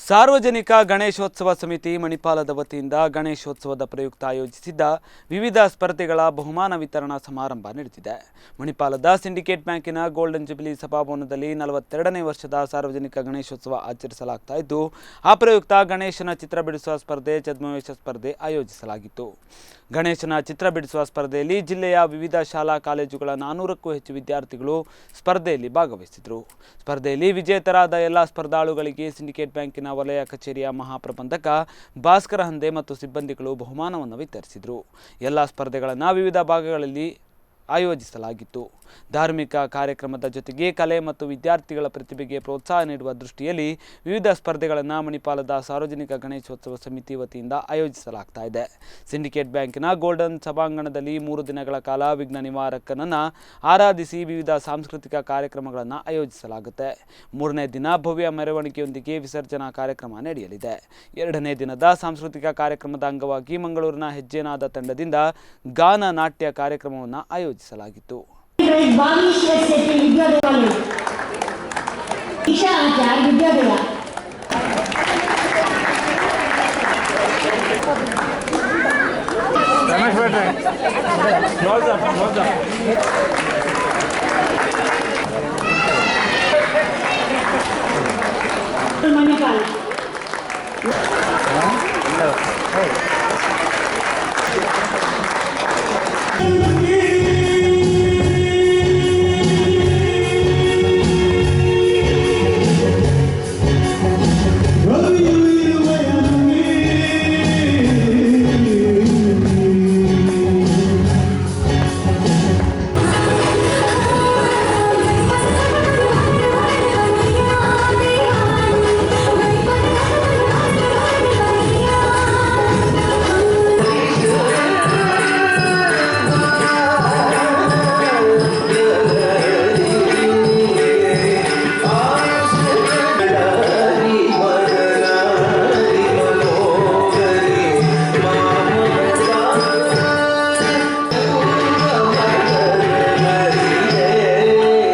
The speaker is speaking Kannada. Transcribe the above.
ಸಾರ್ವಜನಿಕ ಗಣೇಶೋತ್ಸವ ಸಮಿತಿ ಮಣಿಪಾಲದ ವತಿಯಿಂದ ಗಣೇಶೋತ್ಸವದ ಪ್ರಯುಕ್ತ ಆಯೋಜಿಸಿದ್ದ ವಿವಿಧ ಸ್ಪರ್ಧೆಗಳ ಬಹುಮಾನ ವಿತರಣಾ ಸಮಾರಂಭ ನಡೆದಿದೆ. ಮಣಿಪಾಲದ ಸಿಂಡಿಕೇಟ್ ಬ್ಯಾಂಕಿನ ಗೋಲ್ಡನ್ ಜುಬಿಲಿ ಸಭಾಭವನದಲ್ಲಿ 42ನೇ ವರ್ಷದ ಸಾರ್ವಜನಿಕ ಗಣೇಶೋತ್ಸವ ಆಚರಿಸಲಾಗ್ತಾ ಇದ್ದು, ಆ ಪ್ರಯುಕ್ತ ಗಣೇಶನ ಚಿತ್ರ ಬಿಡಿಸುವ ಸ್ಪರ್ಧೆ, ಛದ್ಮವೇಶ ಸ್ಪರ್ಧೆ ಆಯೋಜಿಸಲಾಗಿತ್ತು. ಗಣೇಶನ ಚಿತ್ರ ಬಿಡಿಸುವ ಸ್ಪರ್ಧೆಯಲ್ಲಿ ಜಿಲ್ಲೆಯ ವಿವಿಧ ಶಾಲಾ ಕಾಲೇಜುಗಳ 400ಕ್ಕೂ ಹೆಚ್ಚು ವಿದ್ಯಾರ್ಥಿಗಳು ಸ್ಪರ್ಧೆಯಲ್ಲಿ ಭಾಗವಹಿಸಿದರು. ಸ್ಪರ್ಧೆಯಲ್ಲಿ ವಿಜೇತರಾದ ಎಲ್ಲ ಸ್ಪರ್ಧಾಳುಗಳಿಗೆ ಸಿಂಡಿಕೇಟ್ ಬ್ಯಾಂಕಿನ ವಲಯ ಕಚೇರಿಯ ಮಹಾಪ್ರಬಂಧಕ ಭಾಸ್ಕರ ಹಂದೆ ಮತ್ತು ಸಿಬ್ಬಂದಿಗಳು ಬಹುಮಾನವನ್ನು ವಿತರಿಸಿದರು. ಎಲ್ಲ ಸ್ಪರ್ಧೆಗಳನ್ನು ವಿವಿಧ ಭಾಗಗಳಲ್ಲಿ ಆಯೋಜಿಸಲಾಗಿತ್ತು. ಧಾರ್ಮಿಕ ಕಾರ್ಯಕ್ರಮದ ಜೊತೆಗೆ ಕಲೆ ಮತ್ತು ವಿದ್ಯಾರ್ಥಿಗಳ ಪ್ರತಿಭೆಗೆ ಪ್ರೋತ್ಸಾಹ ನೀಡುವ ದೃಷ್ಟಿಯಲ್ಲಿ ವಿವಿಧ ಸ್ಪರ್ಧೆಗಳನ್ನು ಮಣಿಪಾಲದ ಸಾರ್ವಜನಿಕ ಗಣೇಶೋತ್ಸವ ಸಮಿತಿ ವತಿಯಿಂದ ಆಯೋಜಿಸಲಾಗ್ತಾ ಇದೆ. ಸಿಂಡಿಕೇಟ್ ಬ್ಯಾಂಕಿನ ಗೋಲ್ಡನ್ ಸಭಾಂಗಣದಲ್ಲಿ 3 ದಿನಗಳ ಕಾಲ ವಿಘ್ನ ನಿವಾರಕನನ್ನು ಆರಾಧಿಸಿ ವಿವಿಧ ಸಾಂಸ್ಕೃತಿಕ ಕಾರ್ಯಕ್ರಮಗಳನ್ನು ಆಯೋಜಿಸಲಾಗುತ್ತೆ. 3ನೇ ದಿನ ಭವ್ಯ ಮೆರವಣಿಗೆಯೊಂದಿಗೆ ವಿಸರ್ಜನಾ ಕಾರ್ಯಕ್ರಮ ನಡೆಯಲಿದೆ. 2ನೇ ದಿನದ ಸಾಂಸ್ಕೃತಿಕ ಕಾರ್ಯಕ್ರಮದ ಅಂಗವಾಗಿ ಮಂಗಳೂರಿನ ಹೆಜ್ಜೆನಾದ ತಂಡದಿಂದ ಗಾನ ನಾಟ್ಯ ಕಾರ್ಯಕ್ರಮವನ್ನು ಆಯೋಜಿಸಲಾಗಿತ್ತು. Manyakal.